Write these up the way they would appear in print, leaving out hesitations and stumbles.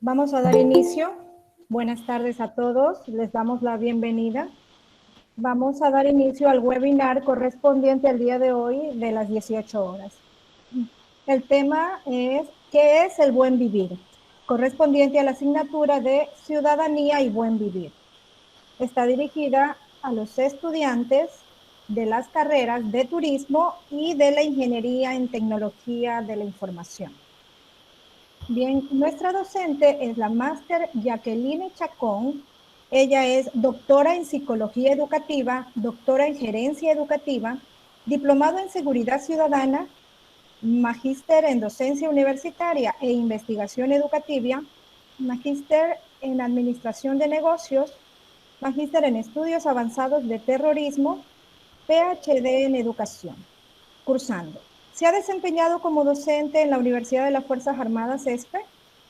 Vamos a dar inicio. Buenas tardes a todos. Les damos la bienvenida. Vamos a dar inicio al webinar correspondiente al día de hoy de las 18 horas. El tema es ¿qué es el buen vivir? Correspondiente a la asignatura de Ciudadanía y Buen Vivir. Está dirigida a los estudiantes de las carreras de Turismo y de la Ingeniería en Tecnología de la Información. Bien, nuestra docente es la máster Jacqueline Chacón. Ella es doctora en Psicología Educativa, doctora en Gerencia Educativa, diplomado en Seguridad Ciudadana, magíster en Docencia Universitaria e Investigación Educativa, magíster en Administración de Negocios, magíster en Estudios Avanzados de Terrorismo, PhD en Educación, cursando. Se ha desempeñado como docente en la Universidad de las Fuerzas Armadas ESPE,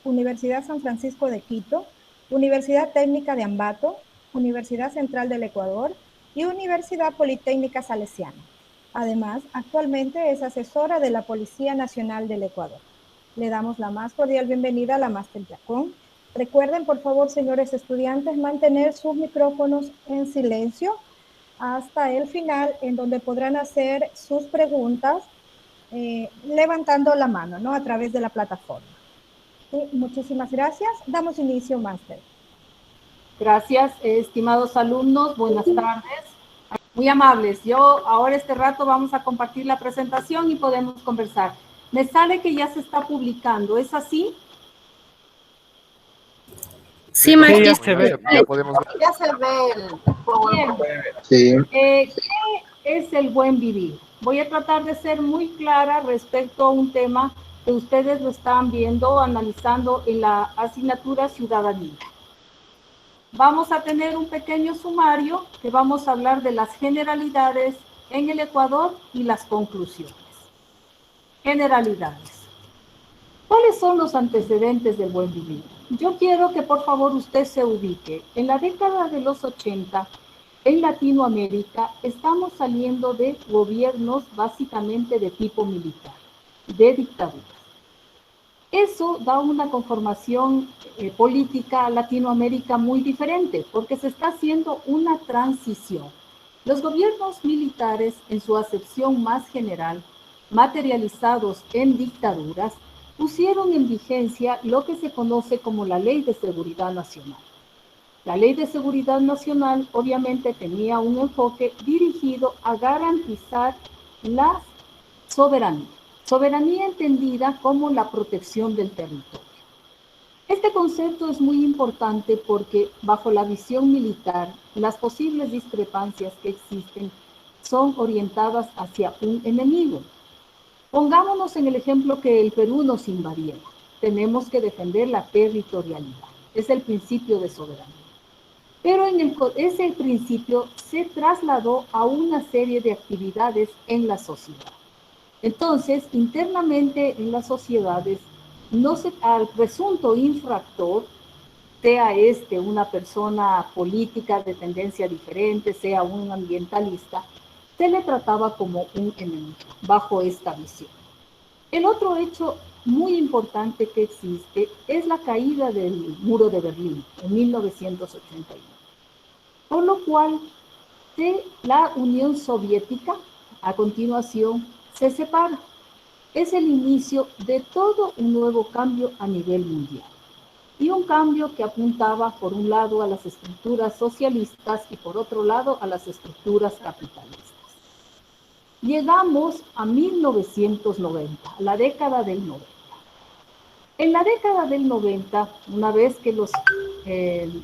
Universidad San Francisco de Quito, Universidad Técnica de Ambato, Universidad Central del Ecuador y Universidad Politécnica Salesiana. Además, actualmente es asesora de la Policía Nacional del Ecuador. Le damos la más cordial bienvenida a la máster Chacón. Recuerden, por favor, señores estudiantes, mantener sus micrófonos en silencio hasta el final, en donde podrán hacer sus preguntas levantando la mano, ¿no? A través de la plataforma. Sí, muchísimas gracias. Damos inicio, máster. Gracias, estimados alumnos. Buenas tardes. Muy amables. Yo ahora este rato vamos a compartir la presentación y podemos conversar. Me sale que ya se está publicando. ¿Es así? Sí, maestra. Ya se ve, ya podemos ver. Ya se ve el... Bien. Sí. ¿Qué es el buen vivir? Voy a tratar de ser muy clara respecto a un tema que ustedes lo están viendo, analizando en la asignatura Ciudadanía. Vamos a tener un pequeño sumario que vamos a hablar de las generalidades en el Ecuador y las conclusiones. Generalidades. ¿Cuáles son los antecedentes del buen vivir? Yo quiero que por favor usted se ubique. En la década de los 80, en Latinoamérica, estamos saliendo de gobiernos básicamente de tipo militar, de dictaduras. Eso da una conformación política a Latinoamérica muy diferente, porque se está haciendo una transición. Los gobiernos militares, en su acepción más general, materializados en dictaduras, pusieron en vigencia lo que se conoce como la Ley de Seguridad Nacional. La Ley de Seguridad Nacional obviamente tenía un enfoque dirigido a garantizar la soberanía. Soberanía entendida como la protección del territorio. Este concepto es muy importante porque bajo la visión militar, las posibles discrepancias que existen son orientadas hacia un enemigo. Pongámonos en el ejemplo que el Perú nos invadiera. Tenemos que defender la territorialidad. Es el principio de soberanía. Pero ese principio se trasladó a una serie de actividades en la sociedad. Entonces, internamente en las sociedades, al presunto infractor, sea una persona política de tendencia diferente, sea un ambientalista, se le trataba como un enemigo, bajo esta visión. El otro hecho muy importante que existe es la caída del muro de Berlín en 1981, por lo cual la Unión Soviética, a continuación, se separa. Es el inicio de todo un nuevo cambio a nivel mundial. Y un cambio que apuntaba, por un lado, a las estructuras socialistas y, por otro lado, a las estructuras capitalistas. Llegamos a 1990, a la década del 90. En la década del 90, una vez que los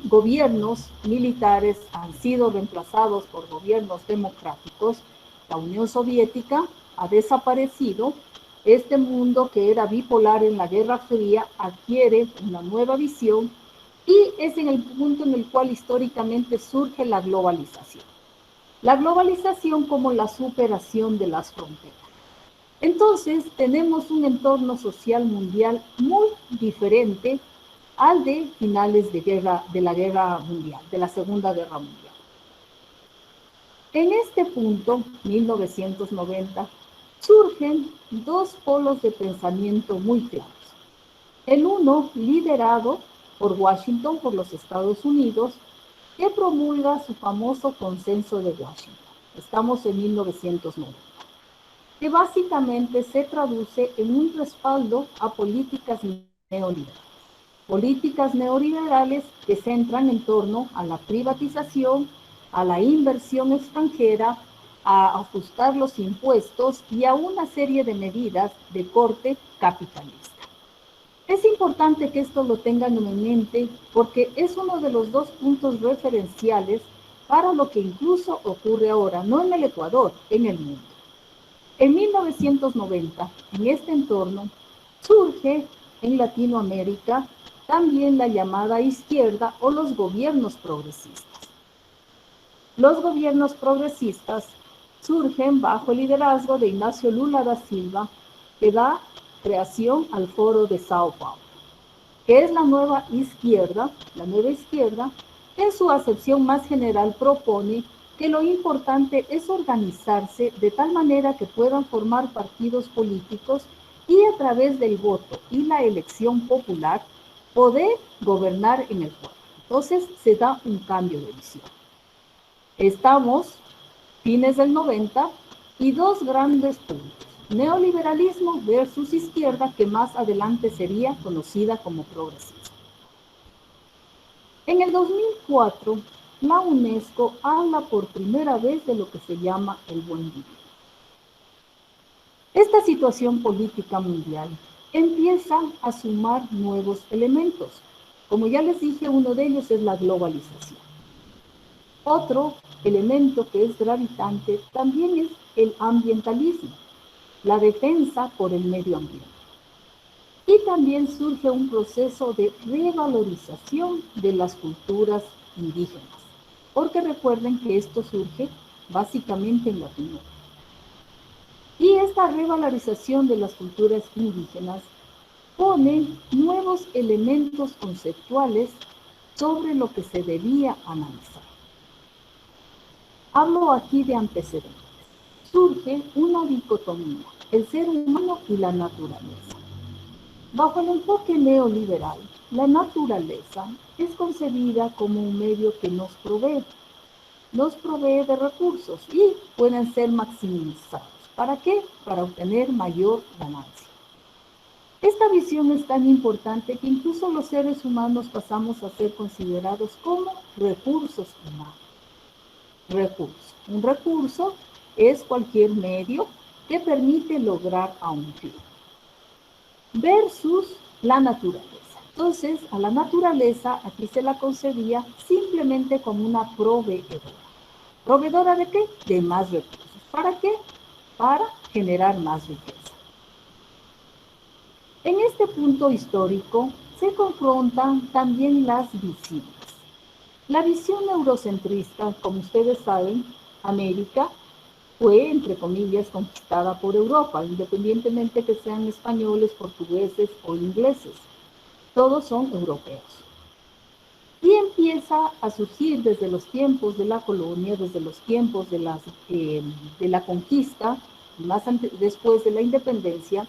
gobiernos militares han sido reemplazados por gobiernos democráticos, la Unión Soviética ha desaparecido. Este mundo que era bipolar en la Guerra Fría adquiere una nueva visión y es en el punto en el cual históricamente surge la globalización. La globalización como la superación de las fronteras. Entonces tenemos un entorno social mundial muy diferente al de finales de la guerra mundial, de la Segunda Guerra Mundial. En este punto, 1990, surgen dos polos de pensamiento muy claros. El uno liderado por Washington, por los Estados Unidos, que promulga su famoso Consenso de Washington. Estamos en 1990, que básicamente se traduce en un respaldo a políticas neoliberales. Políticas neoliberales que centran en torno a la privatización, a la inversión extranjera, a ajustar los impuestos y a una serie de medidas de corte capitalista. Es importante que esto lo tengan en mente porque es uno de los dos puntos referenciales para lo que incluso ocurre ahora, no en el Ecuador, en el mundo. En 1990, en este entorno, surge en Latinoamérica también la llamada izquierda o los gobiernos progresistas. Los gobiernos progresistas surgen bajo el liderazgo de Ignacio Lula da Silva, que da creación al Foro de Sao Paulo, que es la nueva izquierda, que en su acepción más general propone que lo importante es organizarse de tal manera que puedan formar partidos políticos y a través del voto y la elección popular poder gobernar en el pueblo. Entonces se da un cambio de visión. Estamos fines del 90 y dos grandes puntos: neoliberalismo versus izquierda, que más adelante sería conocida como progresismo. En el 2004, la UNESCO habla por primera vez de lo que se llama el buen vivir. Esta situación política mundial empieza a sumar nuevos elementos. Como ya les dije, uno de ellos es la globalización. Otro elemento que es gravitante también es el ambientalismo, la defensa por el medio ambiente. Y también surge un proceso de revalorización de las culturas indígenas, porque recuerden que esto surge básicamente en Latinoamérica. Y esta revalorización de las culturas indígenas pone nuevos elementos conceptuales sobre lo que se debía analizar. Hablo aquí de antecedentes. Surge una dicotomía, el ser humano y la naturaleza. Bajo el enfoque neoliberal, la naturaleza es concebida como un medio que nos provee de recursos y pueden ser maximizados. ¿Para qué? Para obtener mayor ganancia. Esta visión es tan importante que incluso los seres humanos pasamos a ser considerados como recursos humanos. Recurso. Un recurso es cualquier medio que permite lograr a un fin. Versus la naturaleza. Entonces, a la naturaleza aquí se la concebía simplemente como una proveedora. ¿Proveedora de qué? De más recursos. ¿Para qué? Para generar más riqueza. En este punto histórico se confrontan también las visiones. La visión eurocentrista, como ustedes saben, América fue, entre comillas, conquistada por Europa, independientemente que sean españoles, portugueses o ingleses. Todos son europeos. Y empieza a surgir desde los tiempos de la colonia, desde los tiempos de la conquista, después de la independencia,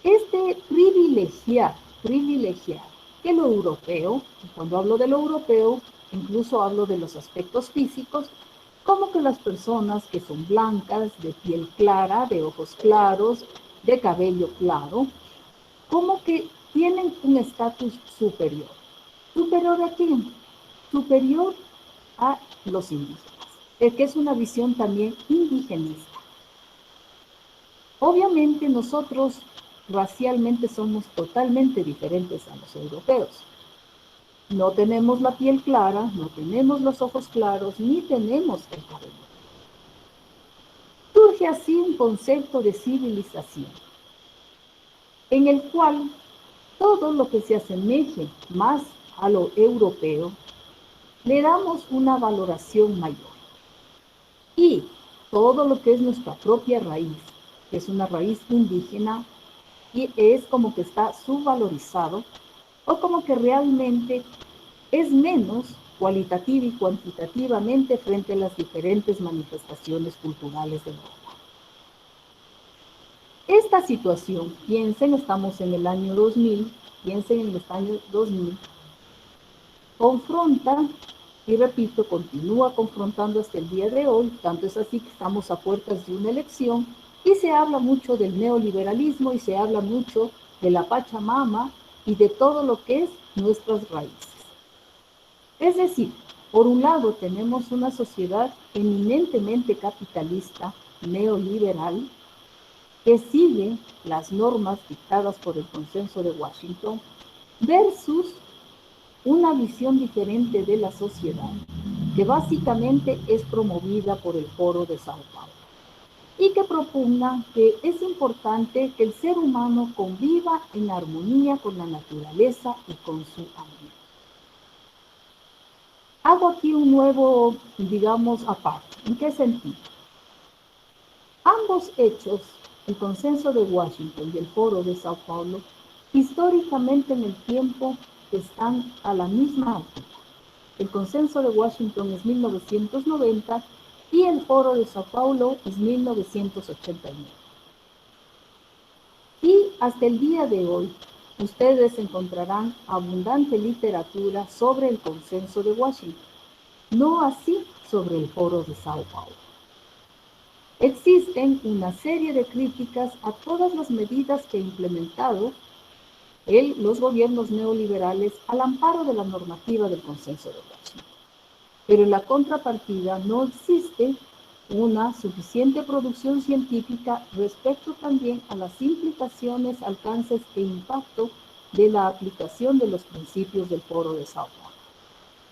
este privilegiar que lo europeo, y cuando hablo de lo europeo, incluso hablo de los aspectos físicos, como que las personas que son blancas, de piel clara, de ojos claros, de cabello claro, como que tienen un estatus superior. ¿Superior a quién? Superior a los indígenas, que es una visión también indigenista. Obviamente nosotros racialmente somos totalmente diferentes a los europeos. No tenemos la piel clara, no tenemos los ojos claros, ni tenemos el cabello. Surge así un concepto de civilización, en el cual todo lo que se asemeje más a lo europeo, le damos una valoración mayor. Y todo lo que es nuestra propia raíz, que es una raíz indígena, y es como que está subvalorizado, o como que realmente es menos cualitativa y cuantitativamente frente a las diferentes manifestaciones culturales de Europa. Esta situación, piensen, estamos en el año 2000, piensen en el año 2000, confronta, y repito, continúa confrontando hasta el día de hoy, tanto es así que estamos a puertas de una elección, y se habla mucho del neoliberalismo y se habla mucho de la Pachamama y de todo lo que es nuestras raíces. Es decir, por un lado tenemos una sociedad eminentemente capitalista, neoliberal, que sigue las normas dictadas por el Consenso de Washington, versus una visión diferente de la sociedad, que básicamente es promovida por el Foro de Sao Paulo, y que propugna que es importante que el ser humano conviva en armonía con la naturaleza y con su ambiente. Hago aquí un nuevo, digamos, aparte. ¿En qué sentido? Ambos hechos, el Consenso de Washington y el Foro de Sao Paulo, históricamente en el tiempo están a la misma altura. El Consenso de Washington es 1990 y el Foro de Sao Paulo es 1989. Y hasta el día de hoy, ustedes encontrarán abundante literatura sobre el Consenso de Washington, no así sobre el Foro de Sao Paulo. Existen una serie de críticas a todas las medidas que ha implementado los gobiernos neoliberales al amparo de la normativa del Consenso de Washington. Pero en la contrapartida no existe una suficiente producción científica respecto también a las implicaciones, alcances e impacto de la aplicación de los principios del Foro de Sao Paulo,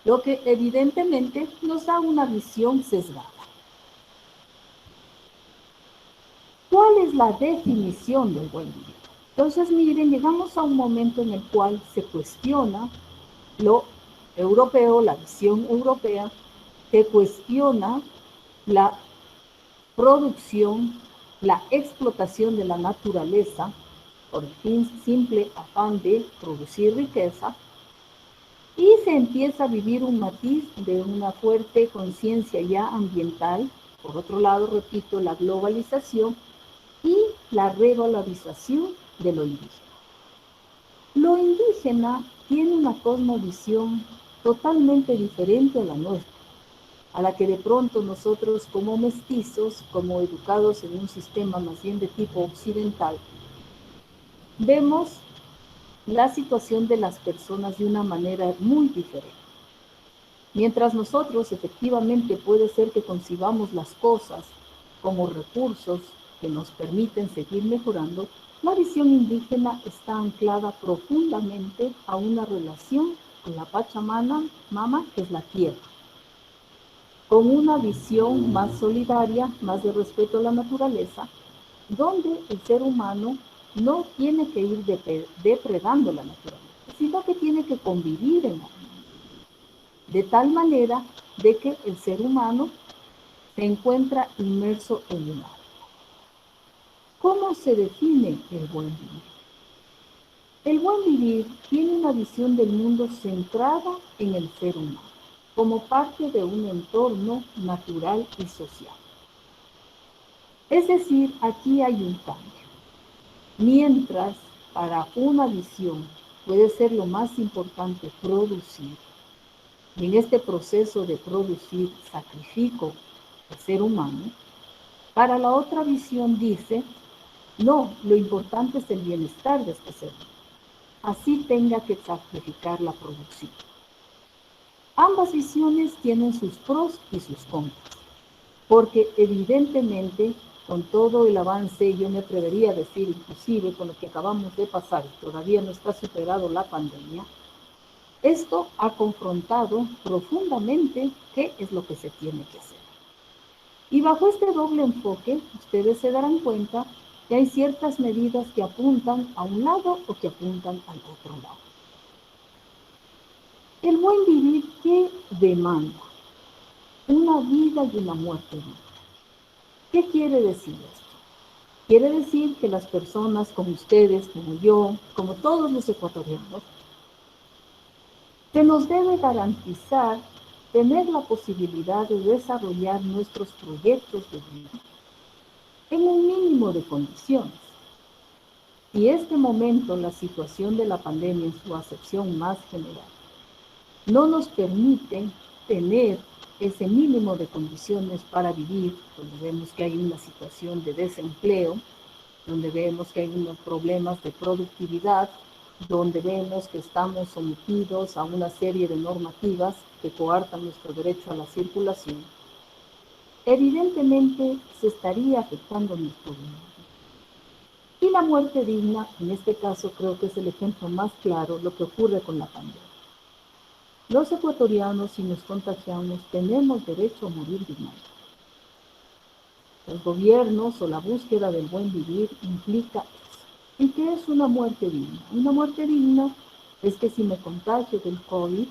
lo que evidentemente nos da una visión sesgada. ¿Cuál es la definición del buen vivir? Entonces, miren, llegamos a un momento en el cual se cuestiona lo europeo, la visión europea, se cuestiona la producción, la explotación de la naturaleza por el simple afán de producir riqueza, y se empieza a vivir un matiz de una fuerte conciencia ya ambiental. Por otro lado, repito, la globalización y la revalorización de lo indígena. Lo indígena tiene una cosmovisión totalmente diferente a la nuestra, a la que de pronto nosotros como mestizos, como educados en un sistema más bien de tipo occidental, vemos la situación de las personas de una manera muy diferente. Mientras nosotros efectivamente puede ser que concibamos las cosas como recursos que nos permiten seguir mejorando, la visión indígena está anclada profundamente a una relación con la Pachamama, que es la tierra, con una visión más solidaria, más de respeto a la naturaleza, donde el ser humano no tiene que ir depredando la naturaleza, sino que tiene que convivir en la de tal manera de que el ser humano se encuentra inmerso en un área. ¿Cómo se define el buen vivir? El buen vivir tiene una visión del mundo centrada en el ser humano, como parte de un entorno natural y social. Es decir, aquí hay un cambio. Mientras para una visión puede ser lo más importante producir, y en este proceso de producir sacrifico al ser humano, para la otra visión dice, no, lo importante es el bienestar de este ser humano, así tenga que sacrificar la producción. Ambas visiones tienen sus pros y sus contras, porque evidentemente con todo el avance, yo me atrevería a decir, inclusive con lo que acabamos de pasar, todavía no está superado la pandemia, esto ha confrontado profundamente qué es lo que se tiene que hacer. Y bajo este doble enfoque, ustedes se darán cuenta que hay ciertas medidas que apuntan a un lado o que apuntan al otro lado. El buen vivir, ¿qué demanda? Una vida y una muerte digna. ¿Qué quiere decir esto? Quiere decir que las personas como ustedes, como yo, como todos los ecuatorianos, se nos debe garantizar tener la posibilidad de desarrollar nuestros proyectos de vida en un mínimo de condiciones. Y este momento, la situación de la pandemia en su acepción más general, no nos permite tener ese mínimo de condiciones para vivir, donde vemos que hay una situación de desempleo, donde vemos que hay unos problemas de productividad, donde vemos que estamos sometidos a una serie de normativas que coartan nuestro derecho a la circulación, evidentemente se estaría afectando nuestro vida. Y la muerte digna, en este caso creo que es el ejemplo más claro, lo que ocurre con la pandemia. Los ecuatorianos, si nos contagiamos, tenemos derecho a morir dignamente. Los gobiernos o la búsqueda del buen vivir implica eso. ¿Y qué es una muerte digna? Una muerte digna es que si me contagio del COVID,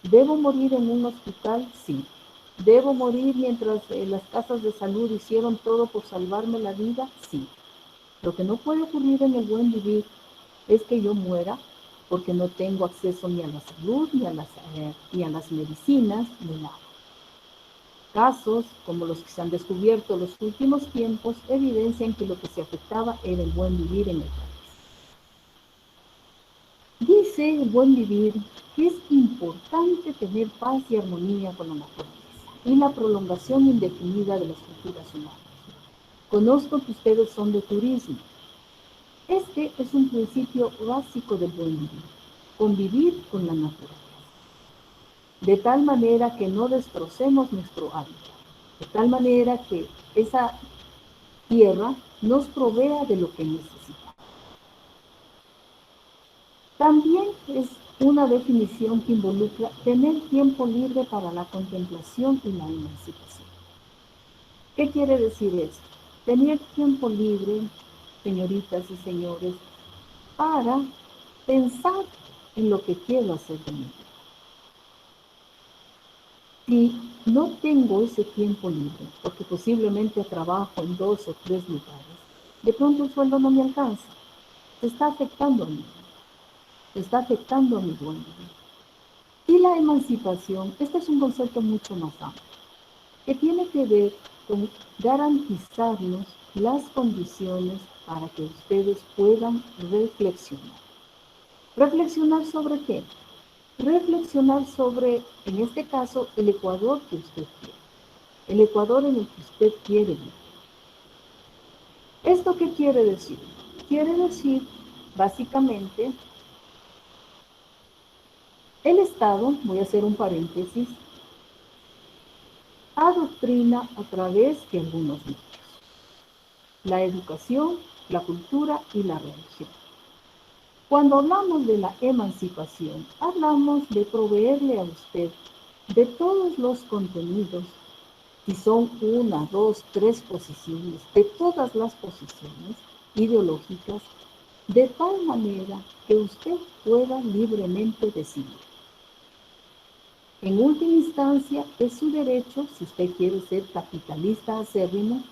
¿debo morir en un hospital? Sí. ¿Debo morir mientras las casas de salud hicieron todo por salvarme la vida? Sí. Lo que no puede ocurrir en el buen vivir es que yo muera porque no tengo acceso ni a la salud, ni a las medicinas, ni nada. Casos como los que se han descubierto en los últimos tiempos evidencian que lo que se afectaba era el buen vivir en el país. Dice el buen vivir que es importante tener paz y armonía con la naturaleza y la prolongación indefinida de las culturas humanas. Conozco que ustedes son de turismo. Este es un principio básico del buen vivir, convivir con la naturaleza, de tal manera que no destrocemos nuestro hábitat, de tal manera que esa tierra nos provea de lo que necesitamos. También es una definición que involucra tener tiempo libre para la contemplación y la emancipación. ¿Qué quiere decir esto? Tener tiempo libre, señoritas y señores, para pensar en lo que quiero hacer de mi vida. Si no tengo ese tiempo libre, porque posiblemente trabajo en 2 o 3 lugares, de pronto el sueldo no me alcanza. Se está afectando a mí, se está afectando a mi buen vivir. Y la emancipación, este es un concepto mucho más amplio, que tiene que ver con garantizarnos las condiciones para que ustedes puedan reflexionar. ¿Reflexionar sobre qué? Reflexionar sobre, en este caso, el Ecuador que usted quiere, el Ecuador en el que usted quiere vivir. ¿Esto qué quiere decir? Quiere decir, básicamente, el Estado, voy a hacer un paréntesis, adoctrina a través de algunos medios: la educación, la cultura y la religión. Cuando hablamos de la emancipación, hablamos de proveerle a usted de todos los contenidos, si son 1, 2, 3 posiciones, de todas las posiciones ideológicas, de tal manera que usted pueda libremente decidir. En última instancia, es su derecho, si usted quiere ser capitalista acérrimo,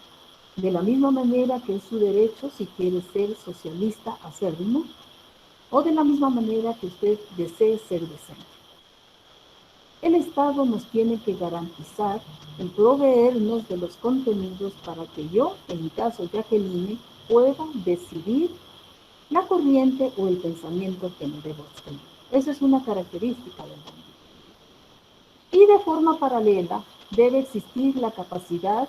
de la misma manera que es su derecho si quiere ser socialista acérrimo, o de la misma manera que usted desee ser decente. El Estado nos tiene que garantizar el proveernos de los contenidos para que yo, en mi caso Jacqueline, pueda decidir la corriente o el pensamiento que me debo tener. Esa es una característica del mundo. Y de forma paralela debe existir la capacidad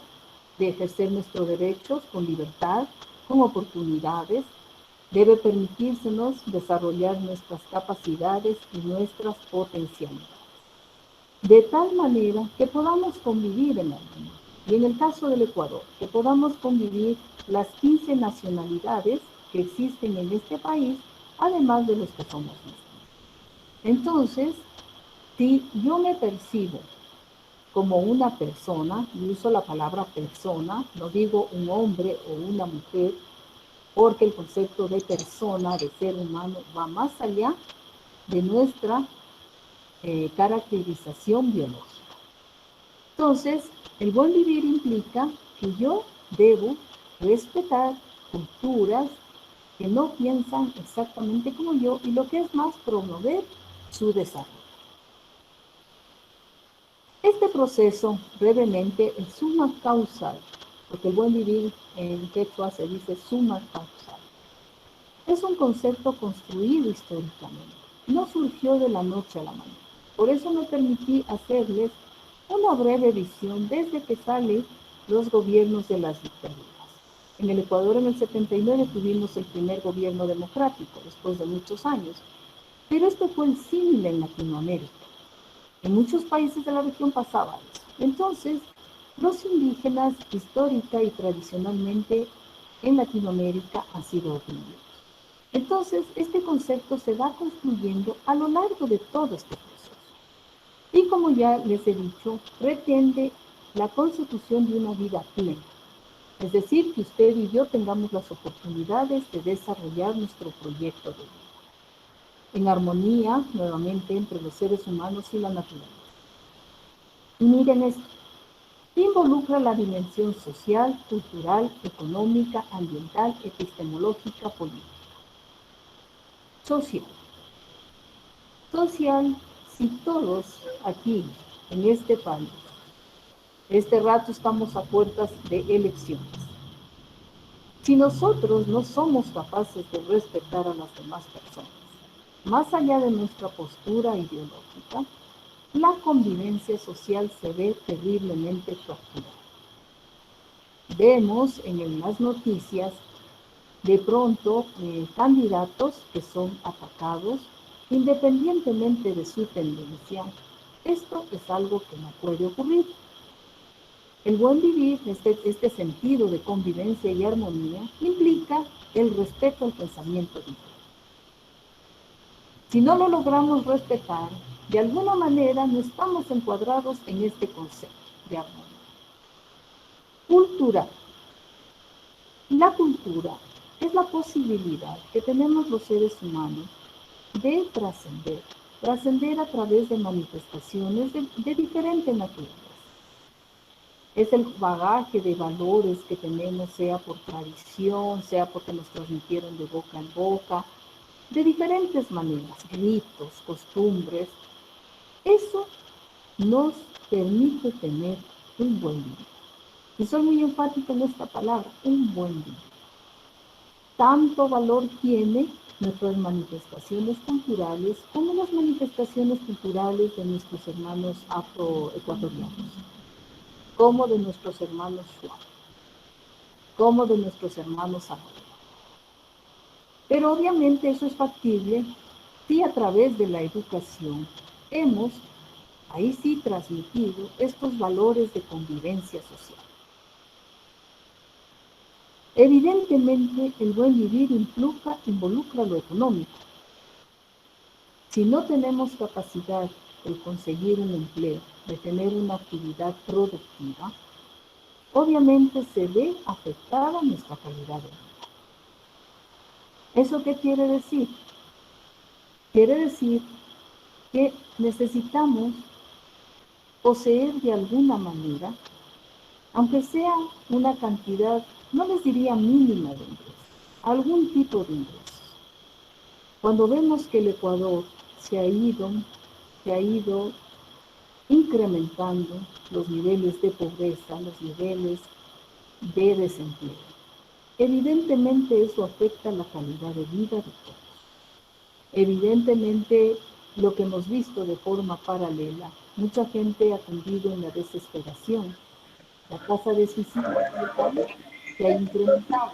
de ejercer nuestros derechos con libertad, con oportunidades. Debe permitírsenos desarrollar nuestras capacidades y nuestras potencialidades, de tal manera que podamos convivir en el mundo. Y en el caso del Ecuador, que podamos convivir las 15 nacionalidades que existen en este país, además de los que somos mismos. Entonces, si yo me percibo como una persona, y uso la palabra persona, no digo un hombre o una mujer, porque el concepto de persona, de ser humano, va más allá de nuestra caracterización biológica. Entonces, el buen vivir implica que yo debo respetar culturas que no piensan exactamente como yo, y lo que es más, promover su desarrollo. Este proceso, brevemente, es suma causal, porque el buen vivir en quechua se dice suma causal. Es un concepto construido históricamente, no surgió de la noche a la mañana. Por eso me permití hacerles una breve visión desde que salen los gobiernos de las dictaduras. En el Ecuador en el 79 tuvimos el primer gobierno democrático, después de muchos años, pero este fue el símil en Latinoamérica. En muchos países de la región pasaba eso. Entonces, los indígenas histórica y tradicionalmente en Latinoamérica han sido oprimidos. Entonces, este concepto se va construyendo a lo largo de todo este proceso. Y como ya les he dicho, pretende la consecución de una vida plena. Es decir, que usted y yo tengamos las oportunidades de desarrollar nuestro proyecto de vida. En armonía, nuevamente, entre los seres humanos y la naturaleza. Y miren esto, involucra la dimensión social, cultural, económica, ambiental, epistemológica, política. Social. Social, si todos aquí, en este país, este rato estamos a puertas de elecciones. Si nosotros no somos capaces de respetar a las demás personas, más allá de nuestra postura ideológica, la convivencia social se ve terriblemente fracturada. Vemos en las noticias de pronto candidatos que son atacados independientemente de su tendencia. Esto es algo que no puede ocurrir. El buen vivir, este sentido de convivencia y armonía, implica el respeto al pensamiento diferente. Si no lo logramos respetar, de alguna manera no estamos encuadrados en este concepto de armonía. Cultura. La cultura es la posibilidad que tenemos los seres humanos de trascender a través de manifestaciones de diferente naturaleza. Es el bagaje de valores que tenemos, sea por tradición, sea porque nos transmitieron de boca en boca, de diferentes maneras, ritos, costumbres. Eso nos permite tener un buen vivir. Y soy muy enfática en esta palabra, un buen vivir. Tanto valor tiene nuestras manifestaciones culturales como las manifestaciones culturales de nuestros hermanos afroecuatorianos, como de nuestros hermanos Shuar, como de nuestros hermanos Amor. Pero obviamente eso es factible si a través de la educación hemos, ahí sí, transmitido estos valores de convivencia social. Evidentemente, el buen vivir involucra lo económico. Si no tenemos capacidad de conseguir un empleo, de tener una actividad productiva, obviamente se ve afectada nuestra calidad de vida. ¿Eso qué quiere decir? Quiere decir que necesitamos poseer de alguna manera, aunque sea una cantidad, no les diría mínima de ingresos, algún tipo de ingresos. Cuando vemos que el Ecuador se ha ido incrementando los niveles de pobreza, los niveles de desempleo, evidentemente eso afecta la calidad de vida de todos. Evidentemente, lo que hemos visto de forma paralela, mucha gente ha tendido en la desesperación. La tasa de suicidio se ha incrementado.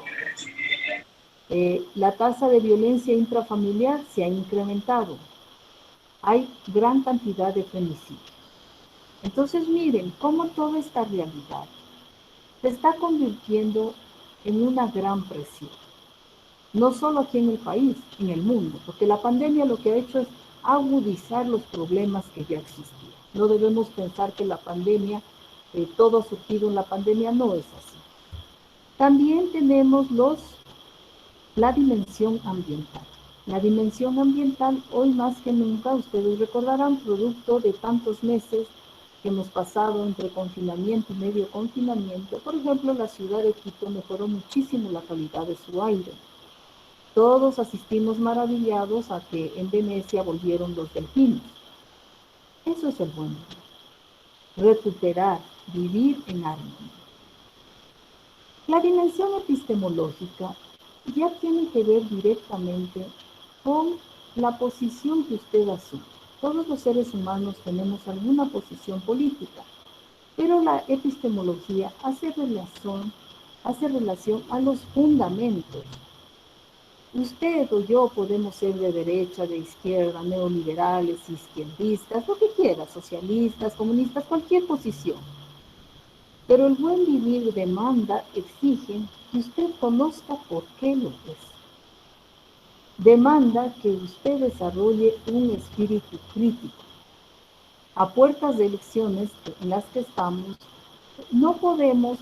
La tasa de violencia intrafamiliar se ha incrementado. Hay gran cantidad de femicidios. Entonces, miren cómo toda esta realidad se está convirtiendo en una gran presión. No solo aquí en el país, en el mundo, porque la pandemia lo que ha hecho es agudizar los problemas que ya existían. No debemos pensar que la pandemia, todo ha surgido en la pandemia, no es así. También tenemos la dimensión ambiental. La dimensión ambiental, hoy más que nunca, ustedes recordarán, producto de tantos meses que hemos pasado entre confinamiento y medio confinamiento. Por ejemplo, la ciudad de Quito mejoró muchísimo la calidad de su aire. Todos asistimos maravillados a que en Venecia volvieron los delfines. Eso es el buen vivir. Recuperar, vivir en armonía. La dimensión epistemológica ya tiene que ver directamente con la posición que usted asume. Todos los seres humanos tenemos alguna posición política, pero la epistemología hace relación a los fundamentos. Usted o yo podemos ser de derecha, de izquierda, neoliberales, izquierdistas, lo que quiera, socialistas, comunistas, cualquier posición. Pero el buen vivir demanda, exige que usted conozca por qué lo es. Demanda que usted desarrolle un espíritu crítico. A puertas de elecciones en las que estamos, no podemos,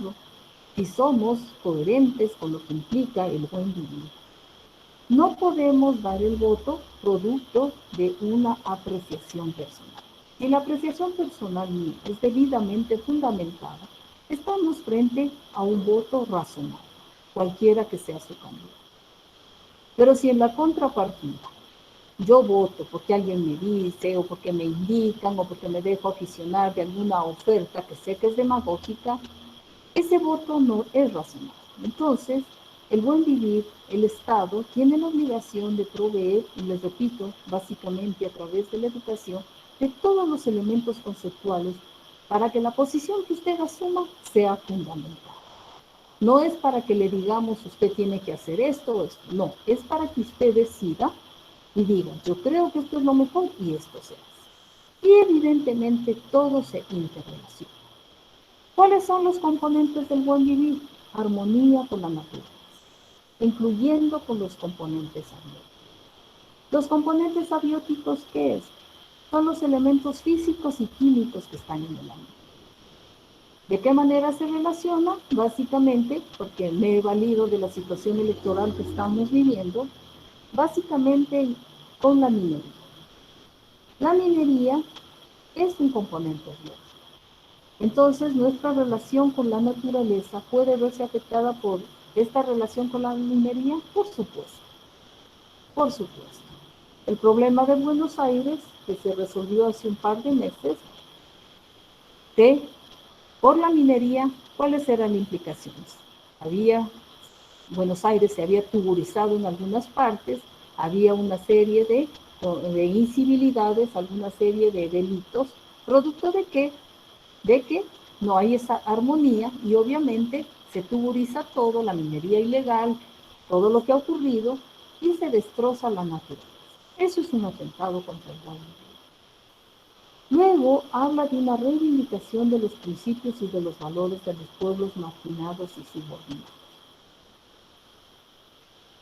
si somos coherentes con lo que implica el buen vivir, no podemos dar el voto producto de una apreciación personal. Si la apreciación personal mía es debidamente fundamentada, estamos frente a un voto razonable, cualquiera que sea su candidato. Pero si en la contrapartida yo voto porque alguien me dice, o porque me indican, o porque me dejo aficionar de alguna oferta que sé que es demagógica, ese voto no es razonable. Entonces, el buen vivir, el Estado, tiene la obligación de proveer, y les repito, básicamente a través de la educación, de todos los elementos conceptuales para que la posición que usted asuma sea fundamental. No es para que le digamos, usted tiene que hacer esto o esto. No, es para que usted decida y diga, yo creo que esto es lo mejor y esto se hace. Y evidentemente todo se interrelaciona. ¿Cuáles son los componentes del buen vivir? Armonía con la naturaleza, incluyendo con los componentes abióticos. ¿Los componentes abióticos qué es? Son los elementos físicos y químicos que están en el ambiente. ¿De qué manera se relaciona? Básicamente, porque me he valido de la situación electoral que estamos viviendo, básicamente con la minería. La minería es un componente abiótico. Entonces, nuestra relación con la naturaleza puede verse afectada por esta relación con la minería, por supuesto. Por supuesto. El problema de Buenos Aires, que se resolvió hace un par de meses, por la minería, ¿cuáles eran las implicaciones? Buenos Aires se había tuburizado en algunas partes, había una serie de incivilidades, alguna serie de delitos, producto de que no hay esa armonía y obviamente se tuburiza todo, la minería ilegal, todo lo que ha ocurrido y se destroza la naturaleza. Eso es un atentado contra el buen vivir. Luego habla de una reivindicación de los principios y de los valores de los pueblos marginados y subordinados.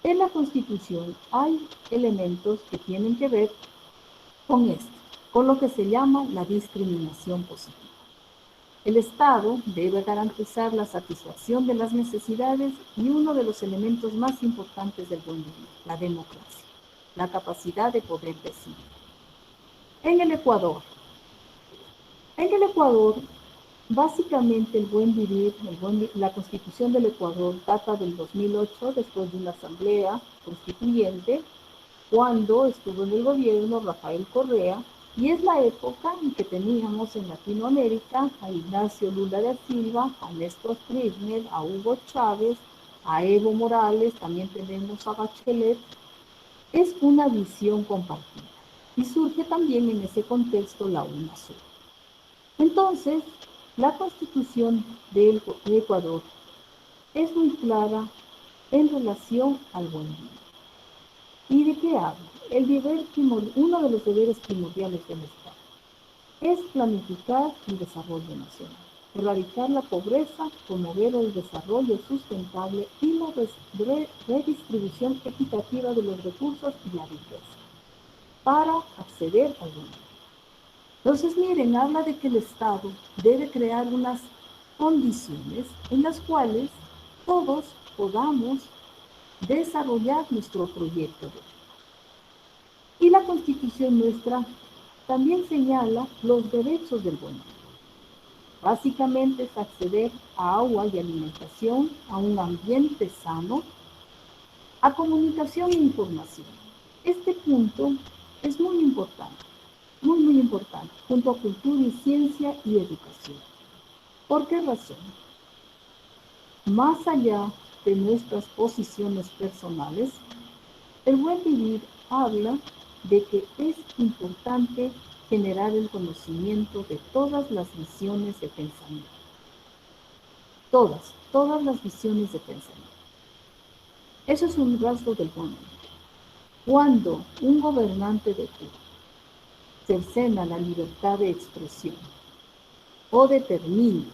En la Constitución hay elementos que tienen que ver con esto, con lo que se llama la discriminación positiva. El Estado debe garantizar la satisfacción de las necesidades y uno de los elementos más importantes del buen vivir, la democracia, la capacidad de poder decidir. En el Ecuador, básicamente el buen vivir, la Constitución del Ecuador data del 2008, después de una asamblea constituyente, cuando estuvo en el gobierno Rafael Correa, y es la época en que teníamos en Latinoamérica a Ignacio Lula da Silva, a Néstor Kirchner, a Hugo Chávez, a Evo Morales, también tenemos a Bachelet. Es una visión compartida y surge también en ese contexto la UNASUR. Entonces, la Constitución del Ecuador es muy clara en relación al buen vivir. ¿Y de qué habla? Uno de los deberes primordiales del Estado es planificar el desarrollo nacional, erradicar la pobreza, promover el desarrollo sustentable y la redistribución equitativa de los recursos y la riqueza para acceder al buen vivir. Entonces, miren, habla de que el Estado debe crear unas condiciones en las cuales todos podamos desarrollar nuestro proyecto de vida. Y la Constitución nuestra también señala los derechos del buen vivir. Básicamente es acceder a agua y alimentación, a un ambiente sano, a comunicación e información. Este punto es muy importante, muy importante, junto a cultura y ciencia y educación. ¿Por qué razón? Más allá de nuestras posiciones personales, el buen vivir habla de que es importante importante generar el conocimiento de todas las visiones de pensamiento. Todas las visiones de pensamiento. Eso es un rasgo del buen vivir. Cuando un gobernante de turno cercena la libertad de expresión o determina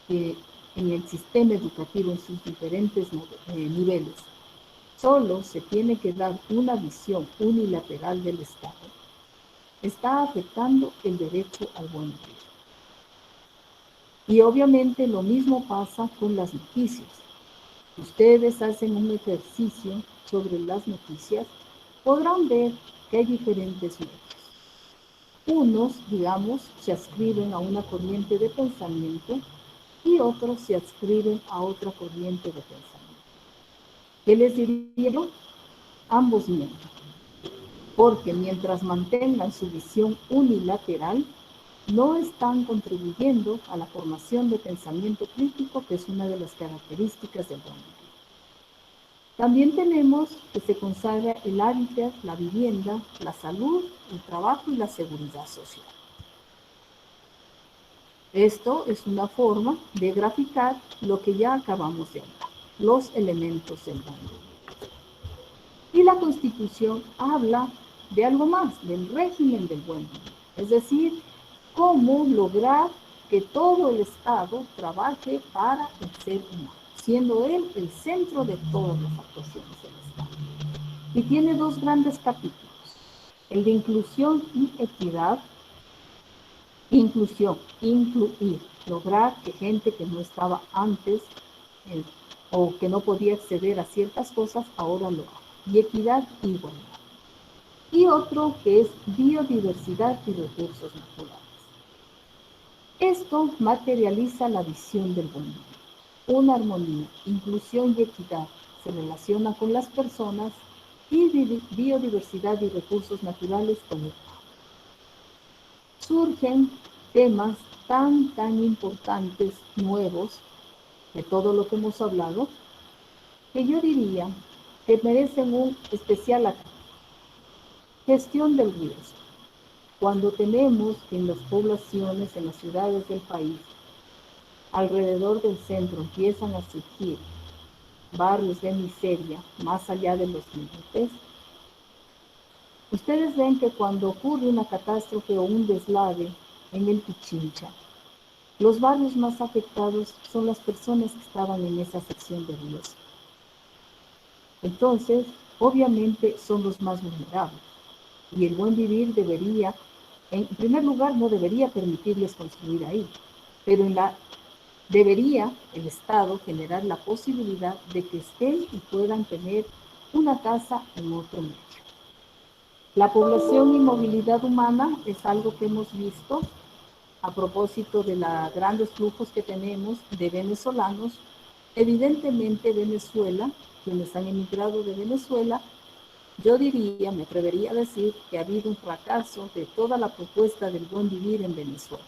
que en el sistema educativo en sus diferentes niveles solo se tiene que dar una visión unilateral del Estado, está afectando el derecho al buen vivir. Y obviamente lo mismo pasa con las noticias. Ustedes hacen un ejercicio sobre las noticias, podrán ver que hay diferentes medios. Unos, digamos, se adscriben a una corriente de pensamiento y otros se adscriben a otra corriente de pensamiento. ¿Qué les diría yo? Ambos mienten, porque mientras mantengan su visión unilateral, no están contribuyendo a la formación de pensamiento crítico, que es una de las características del buen vivir. También tenemos que se consagra el hábitat, la vivienda, la salud, el trabajo y la seguridad social. Esto es una forma de graficar lo que ya acabamos de hablar, los elementos del buen vivir. Y la Constitución habla de algo más, del régimen del buen vivir, es decir, cómo lograr que todo el Estado trabaje para el ser humano, siendo él el centro de todas las actuaciones del Estado. Y tiene dos grandes capítulos, el de inclusión y equidad. Inclusión, incluir, lograr que gente que no estaba antes o que no podía acceder a ciertas cosas, ahora lo haga. Y equidad, igualdad. Y otro que es biodiversidad y recursos naturales. Esto materializa la visión del buen vivir. Una armonía, inclusión y equidad se relaciona con las personas y biodiversidad y recursos naturales con el agua. Surgen temas tan importantes, nuevos, de todo lo que hemos hablado, que yo diría que merecen un especial ataque. Gestión del riesgo. Cuando tenemos que en las poblaciones, en las ciudades del país, alrededor del centro empiezan a surgir barrios de miseria más allá de los límites, ustedes ven que cuando ocurre una catástrofe o un deslave en el Pichincha, los barrios más afectados son las personas que estaban en esa sección de riesgo. Entonces, obviamente son los más vulnerables. Y el buen vivir debería, en primer lugar, no debería permitirles construir ahí, pero debería el Estado generar la posibilidad de que estén y puedan tener una casa en otro medio. La población y movilidad humana es algo que hemos visto a propósito de los grandes flujos que tenemos de venezolanos. Evidentemente Venezuela, quienes han emigrado de Venezuela, yo diría, me atrevería a decir que ha habido un fracaso de toda la propuesta del buen vivir en Venezuela.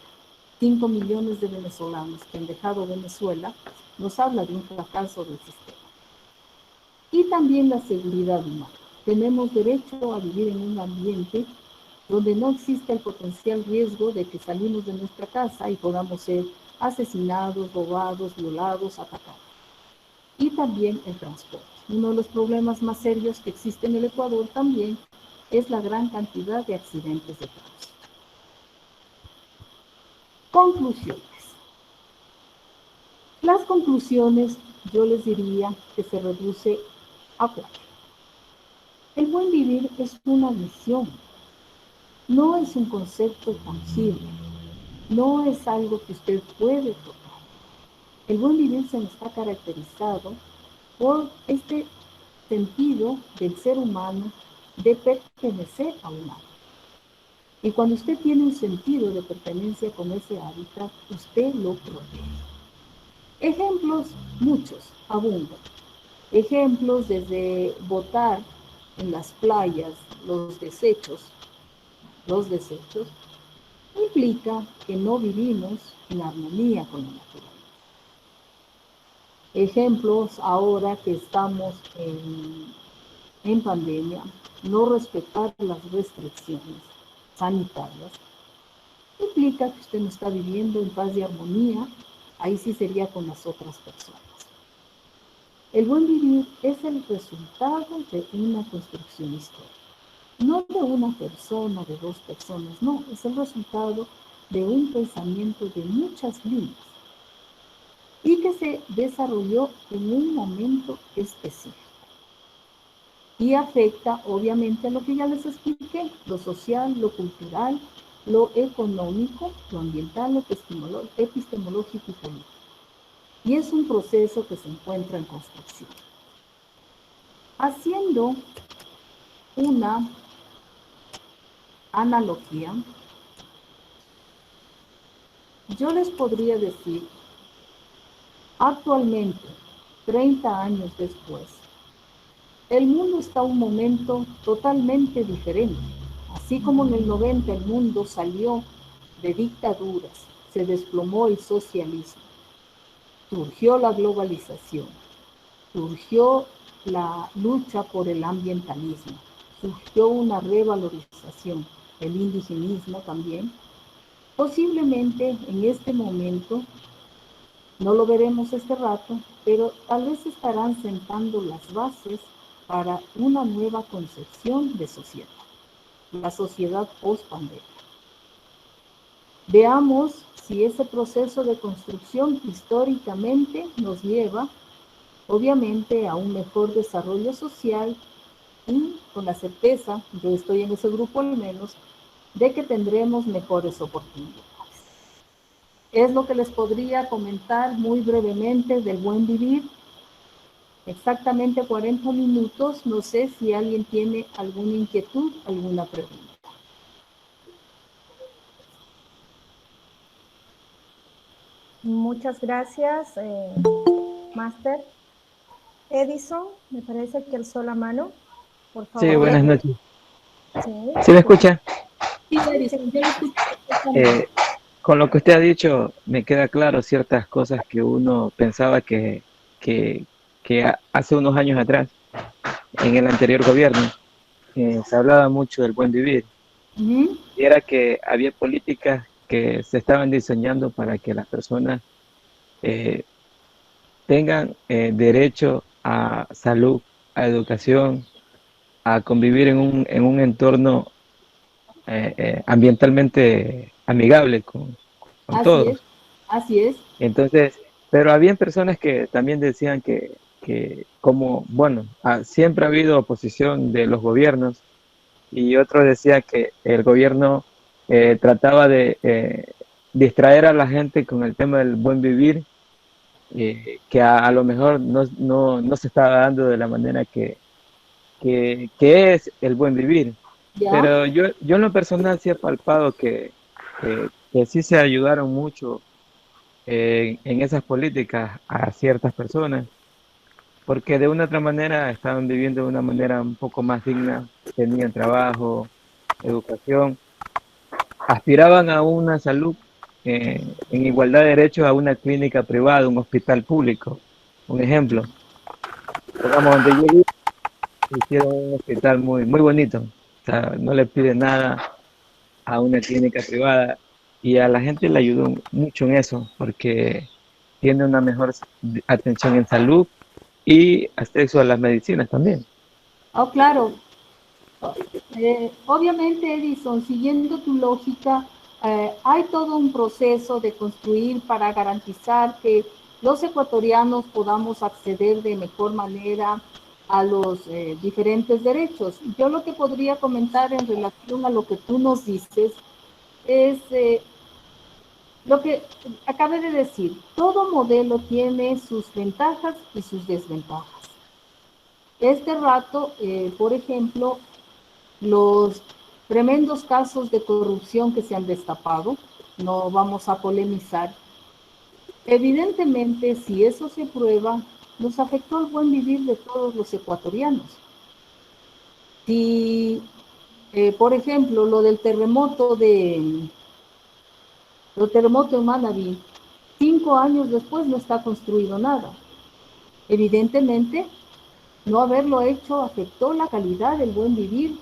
5 millones de venezolanos que han dejado Venezuela nos habla de un fracaso del sistema. Y también la seguridad humana. Tenemos derecho a vivir en un ambiente donde no existe el potencial riesgo de que salimos de nuestra casa y podamos ser asesinados, robados, violados, atacados. Y también el transporte. Uno de los problemas más serios que existe en el Ecuador también es la gran cantidad de accidentes de tránsito. Conclusiones. Las conclusiones yo les diría que se reduce a 4. El buen vivir es una visión, no es un concepto tangible, no es algo que usted puede tocar. El buen vivir se está caracterizado por este sentido del ser humano de pertenecer a un hábitat. Y cuando usted tiene un sentido de pertenencia con ese hábitat, usted lo protege. Ejemplos muchos, abundan. Ejemplos desde botar en las playas los desechos implica que no vivimos en armonía con la naturaleza. Ejemplos ahora que estamos en pandemia, no respetar las restricciones sanitarias, implica que usted no está viviendo en paz y armonía, ahí sí sería con las otras personas. El buen vivir es el resultado de una construcción histórica, no de una persona, de dos personas, no, es el resultado de un pensamiento de muchas líneas y que se desarrolló en un momento específico. Y afecta, obviamente, a lo que ya les expliqué, lo social, lo cultural, lo económico, lo ambiental, lo epistemológico y político. Y es un proceso que se encuentra en construcción. Haciendo una analogía, yo les podría decir, actualmente, 30 años después, el mundo está en un momento totalmente diferente. Así como en el 90 el mundo salió de dictaduras, se desplomó el socialismo, surgió la globalización, surgió la lucha por el ambientalismo, surgió una revalorización, el indigenismo también. Posiblemente en este momento, no lo veremos este rato, pero tal vez estarán sentando las bases para una nueva concepción de sociedad, la sociedad post-pandemia. Veamos si ese proceso de construcción históricamente nos lleva, obviamente, a un mejor desarrollo social y con la certeza, yo estoy en ese grupo al menos, de que tendremos mejores oportunidades. Es lo que les podría comentar muy brevemente del buen vivir. Exactamente 40 minutos. No sé si alguien tiene alguna inquietud, alguna pregunta. Muchas gracias, Máster. Edison, me parece que alzó la mano. Por favor. Sí, buenas noches. Sí, ¿Sí me escucha? Sí, Edison, yo lo escucho. Con lo que usted ha dicho, me queda claro ciertas cosas que uno pensaba que hace unos años atrás, en el anterior gobierno, se hablaba mucho del buen vivir. Uh-huh. Y era que había políticas que se estaban diseñando para que las personas tengan derecho a salud, a educación, a convivir en un entorno ambientalmente amigable con Así es, todos. así es. Entonces, pero habían personas que también decían que como, bueno, siempre ha habido oposición de los gobiernos y otros decían que el gobierno trataba de distraer a la gente con el tema del buen vivir, que a lo mejor no se estaba dando de la manera que es el buen vivir. ¿Ya? Pero yo en lo personal sí he palpado que sí se ayudaron mucho en esas políticas a ciertas personas, porque de una otra manera estaban viviendo de una manera un poco más digna, tenían trabajo, educación, aspiraban a una salud en igualdad de derechos a una clínica privada, un hospital público. Un ejemplo, digamos, donde yo vivo, hicieron un hospital muy bonito, o sea, no le piden nada a una clínica privada y a la gente le ayudó mucho en eso porque tiene una mejor atención en salud y acceso a las medicinas también. Oh, claro. Obviamente, Edison, siguiendo tu lógica, hay todo un proceso de construir para garantizar que los ecuatorianos podamos acceder de mejor manera a los diferentes derechos. Yo lo que podría comentar en relación a lo que tú nos dices es lo que acabé de decir. Todo modelo tiene sus ventajas y sus desventajas. Este rato, por ejemplo, los tremendos casos de corrupción que se han destapado, no vamos a polemizar. Evidentemente, si eso se prueba, nos afectó el buen vivir de todos los ecuatorianos. Si, por ejemplo, lo del terremoto en Manabí, 5 años después no está construido nada. Evidentemente, no haberlo hecho afectó la calidad del buen vivir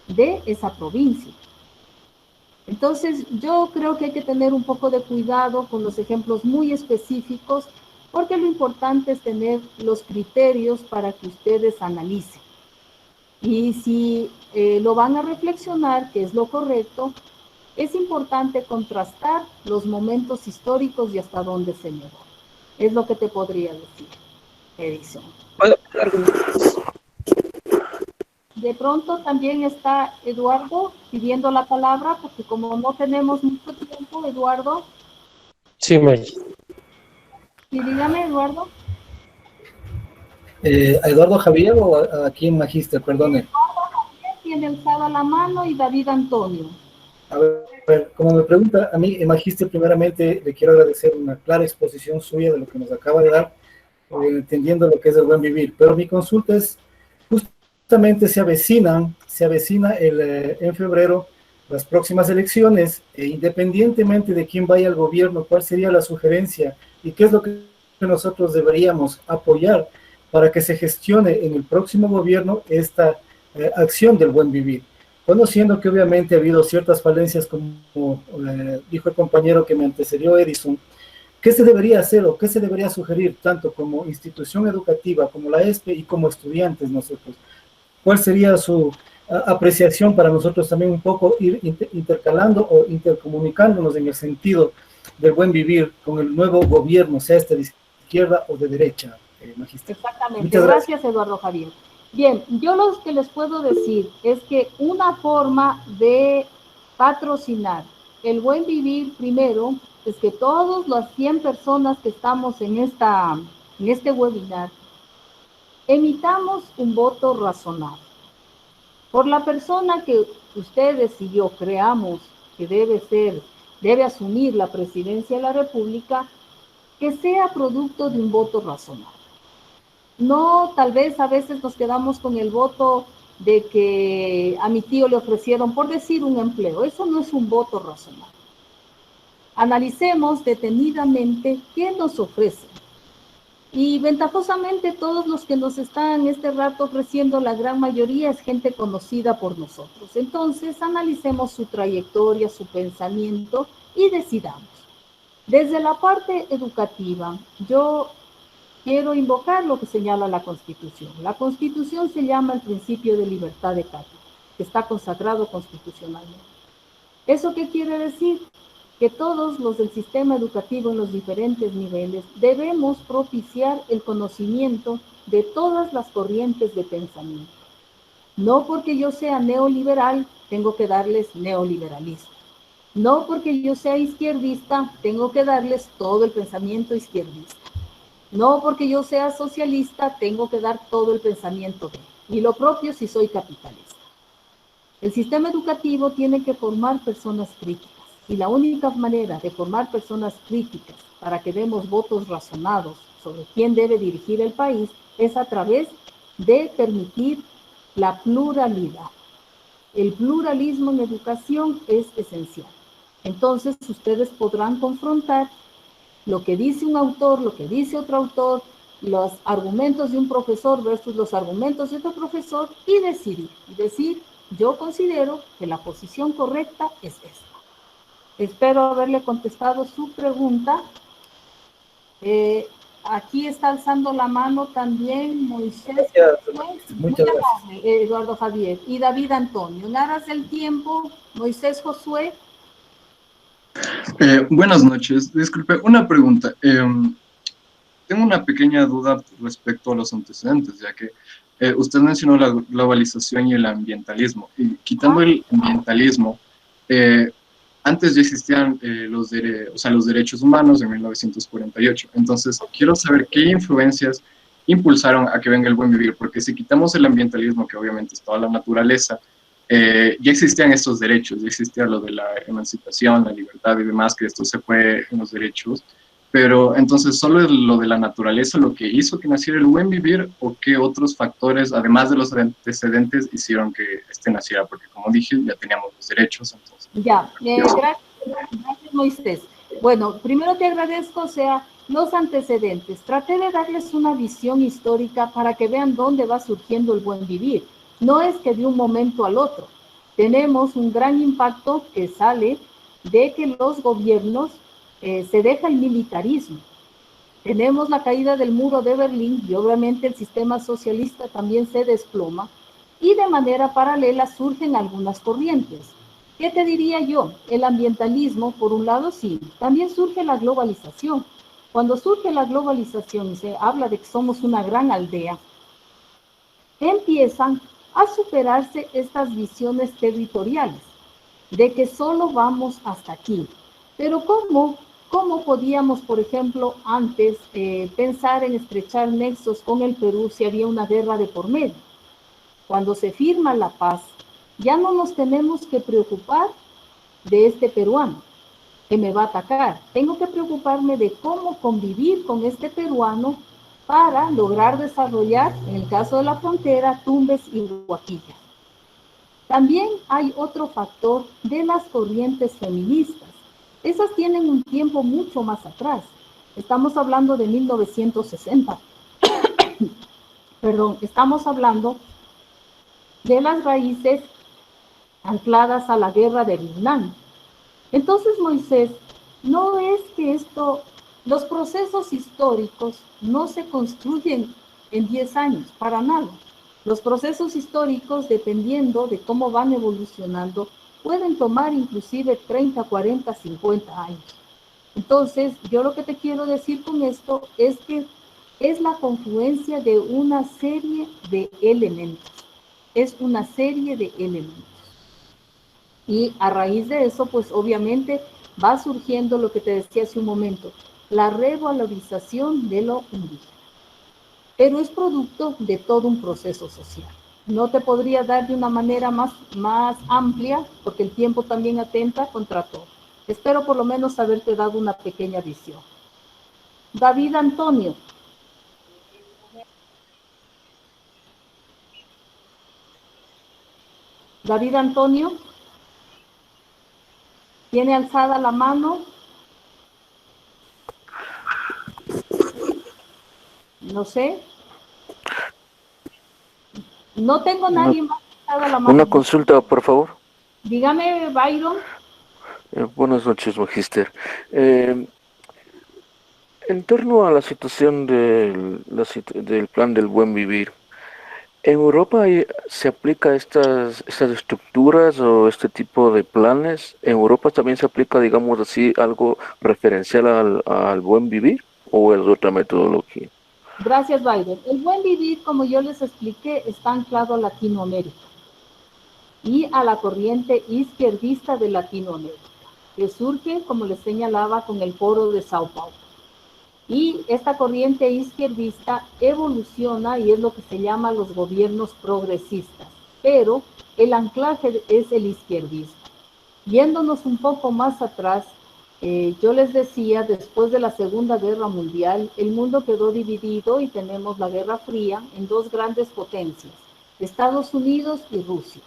de esa provincia. Entonces, yo creo que hay que tener un poco de cuidado con los ejemplos muy específicos, porque lo importante es tener los criterios para que ustedes analicen. Y si lo van a reflexionar, que es lo correcto, es importante contrastar los momentos históricos y hasta dónde se llegó. Es lo que te podría decir, Edison. ¿Puedo hablar con ustedes? De pronto también está Eduardo pidiendo la palabra, porque como no tenemos mucho tiempo, Eduardo. Sí, Maggie. Y dígame, Eduardo. ¿A Eduardo Javier o a quién, Magíster? Perdone. Eduardo Javier tiene alzada la mano y David Antonio. A ver, como me pregunta a mí, Magíster, primeramente le quiero agradecer una clara exposición suya de lo que nos acaba de dar, entendiendo lo que es el buen vivir. Pero mi consulta es, justamente se avecina en febrero las próximas elecciones, e independientemente de quién vaya al gobierno, ¿cuál sería la sugerencia y qué es lo que nosotros deberíamos apoyar para que se gestione en el próximo gobierno esta acción del buen vivir? Conociendo que obviamente ha habido ciertas falencias, como dijo el compañero que me antecedió, Edison, ¿qué se debería hacer o qué se debería sugerir tanto como institución educativa, como la ESPE y como estudiantes nosotros? ¿Cuál sería su apreciación para nosotros también un poco ir intercalando o intercomunicándonos en el sentido del buen vivir con el nuevo gobierno, sea este de izquierda o de derecha, Magíster? Exactamente. Muchas Gracias, Eduardo Javier. Bien, yo lo que les puedo decir es que una forma de patrocinar el buen vivir primero es que todas las 100 personas que estamos en este webinar emitamos un voto razonable por la persona que ustedes y yo creamos que debe asumir la presidencia de la República, que sea producto de un voto razonable. No, tal vez a veces nos quedamos con el voto de que a mi tío le ofrecieron, por decir, un empleo. Eso no es un voto razonable. Analicemos detenidamente qué nos ofrecen. Y ventajosamente todos los que nos están este rato ofreciendo, la gran mayoría es gente conocida por nosotros. Entonces, analicemos su trayectoria, su pensamiento y decidamos. Desde la parte educativa, yo quiero invocar lo que señala la Constitución. La Constitución se llama el principio de libertad de cátedra, que está consagrado constitucionalmente. ¿Eso qué quiere decir? Que todos los del sistema educativo en los diferentes niveles debemos propiciar el conocimiento de todas las corrientes de pensamiento. No porque yo sea neoliberal, tengo que darles neoliberalismo. No porque yo sea izquierdista, tengo que darles todo el pensamiento izquierdista. No porque yo sea socialista, tengo que dar todo el pensamiento de. Y lo propio si soy capitalista. El sistema educativo tiene que formar personas críticas. Y la única manera de formar personas críticas para que demos votos razonados sobre quién debe dirigir el país es a través de permitir la pluralidad. El pluralismo en educación es esencial. Entonces, ustedes podrán confrontar lo que dice un autor, lo que dice otro autor, los argumentos de un profesor versus los argumentos de otro profesor y decidir. Y decir, yo considero que la posición correcta es esta. Espero haberle contestado su pregunta. Aquí está alzando la mano también Moisés. Muchas gracias. Eduardo Javier y David Antonio. En aras del tiempo, Moisés Josué. Buenas noches. Disculpe, una pregunta. Tengo una pequeña duda respecto a los antecedentes, ya que usted mencionó la globalización y el ambientalismo. Y quitando el ambientalismo, antes ya existían los derechos humanos en 1948. Entonces, quiero saber qué influencias impulsaron a que venga el buen vivir, porque si quitamos el ambientalismo, que obviamente es toda la naturaleza, ya existían estos derechos, ya existía lo de la emancipación, la libertad y demás, que esto se fue en los derechos, pero entonces, ¿solo es lo de la naturaleza lo que hizo que naciera el buen vivir o qué otros factores, además de los antecedentes, hicieron que este naciera? Porque como dije, ya teníamos los derechos, entonces. Ya, gracias Moisés. Bueno, primero te agradezco, los antecedentes. Traté de darles una visión histórica para que vean dónde va surgiendo el buen vivir. No es que de un momento al otro. Tenemos un gran impacto que sale de que los gobiernos se deja el militarismo. Tenemos la caída del muro de Berlín y obviamente el sistema socialista también se desploma y de manera paralela surgen algunas corrientes. ¿Qué te diría yo? El ambientalismo, por un lado, sí. También surge la globalización. Cuando surge la globalización y se habla de que somos una gran aldea, empiezan a superarse estas visiones territoriales de que solo vamos hasta aquí. Pero ¿cómo podíamos, por ejemplo, antes pensar en estrechar nexos con el Perú si había una guerra de por medio? Cuando se firma la paz, ya no nos tenemos que preocupar de este peruano que me va a atacar. Tengo que preocuparme de cómo convivir con este peruano para lograr desarrollar, en el caso de la frontera, Tumbes y Huaquilla. También hay otro factor de las corrientes feministas. Esas tienen un tiempo mucho más atrás. Estamos hablando de 1960. Perdón, estamos hablando de las raíces ancladas a la guerra de Vietnam. Entonces, Moisés, no es que los procesos históricos no se construyen en 10 años, para nada. Los procesos históricos, dependiendo de cómo van evolucionando, pueden tomar inclusive 30, 40, 50 años. Entonces, yo lo que te quiero decir con esto es que es la confluencia de una serie de elementos. Es una serie de elementos. Y a raíz de eso, pues obviamente va surgiendo lo que te decía hace un momento, la revalorización de lo indígena. Pero es producto de todo un proceso social. No te podría dar de una manera más amplia, porque el tiempo también atenta contra todo. Espero por lo menos haberte dado una pequeña visión. David Antonio. David Antonio. ¿Tiene alzada la mano? No sé. No tengo nadie más alzada la mano. Una consulta, por favor. Dígame, Byron. Buenas noches, Magíster. En torno a la situación del plan del buen vivir, ¿en Europa se aplica estas estructuras o este tipo de planes? ¿En Europa también se aplica, digamos así, algo referencial al buen vivir o es otra metodología? Gracias, Byron. El buen vivir, como yo les expliqué, está anclado a Latinoamérica y a la corriente izquierdista de Latinoamérica, que surge, como les señalaba, con el Foro de Sao Paulo. Y esta corriente izquierdista evoluciona y es lo que se llama los gobiernos progresistas, pero el anclaje es el izquierdismo. Yéndonos un poco más atrás, yo les decía, después de la Segunda Guerra Mundial, el mundo quedó dividido y tenemos la Guerra Fría en dos grandes potencias, Estados Unidos y Rusia.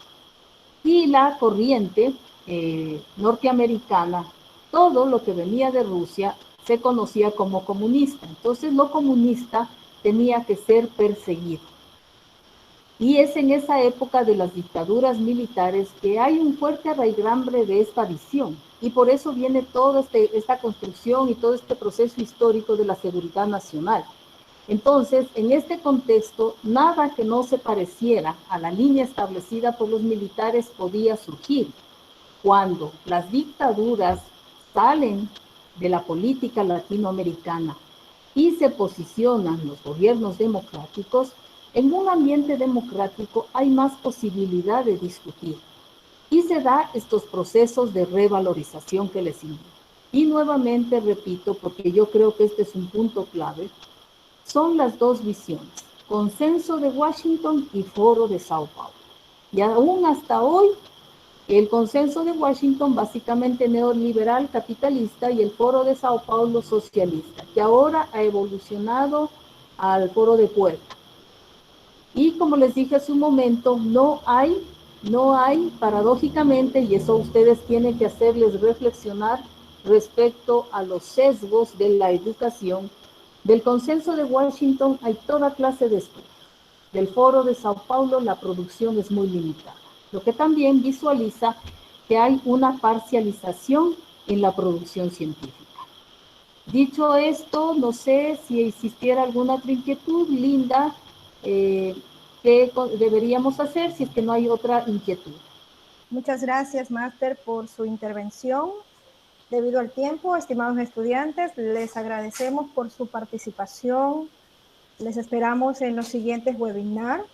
Y la corriente norteamericana, todo lo que venía de Rusia se conocía como comunista. Entonces lo comunista tenía que ser perseguido. Y es en esa época de las dictaduras militares que hay un fuerte arraigambre de esta visión. Y por eso viene toda esta construcción y todo este proceso histórico de la seguridad nacional. Entonces, en este contexto, nada que no se pareciera a la línea establecida por los militares podía surgir. Cuando las dictaduras salen de la política latinoamericana y se posicionan los gobiernos democráticos, en un ambiente democrático hay más posibilidad de discutir y se da estos procesos de revalorización que les indico. Y nuevamente repito, porque yo creo que este es un punto clave, son las dos visiones, consenso de Washington y foro de Sao Paulo. Y aún hasta hoy, el consenso de Washington básicamente neoliberal capitalista y el foro de Sao Paulo socialista, que ahora ha evolucionado al foro de Puebla. Y como les dije hace un momento, no hay, paradójicamente, y eso ustedes tienen que hacerles reflexionar respecto a los sesgos de la educación. Del consenso de Washington hay toda clase de estudios. Del foro de Sao Paulo la producción es muy limitada, lo que también visualiza que hay una parcialización en la producción científica. Dicho esto, no sé si existiera alguna otra inquietud, Linda, ¿qué deberíamos hacer si es que no hay otra inquietud? Muchas gracias, máster, por su intervención. Debido al tiempo, estimados estudiantes, les agradecemos por su participación. Les esperamos en los siguientes webinars.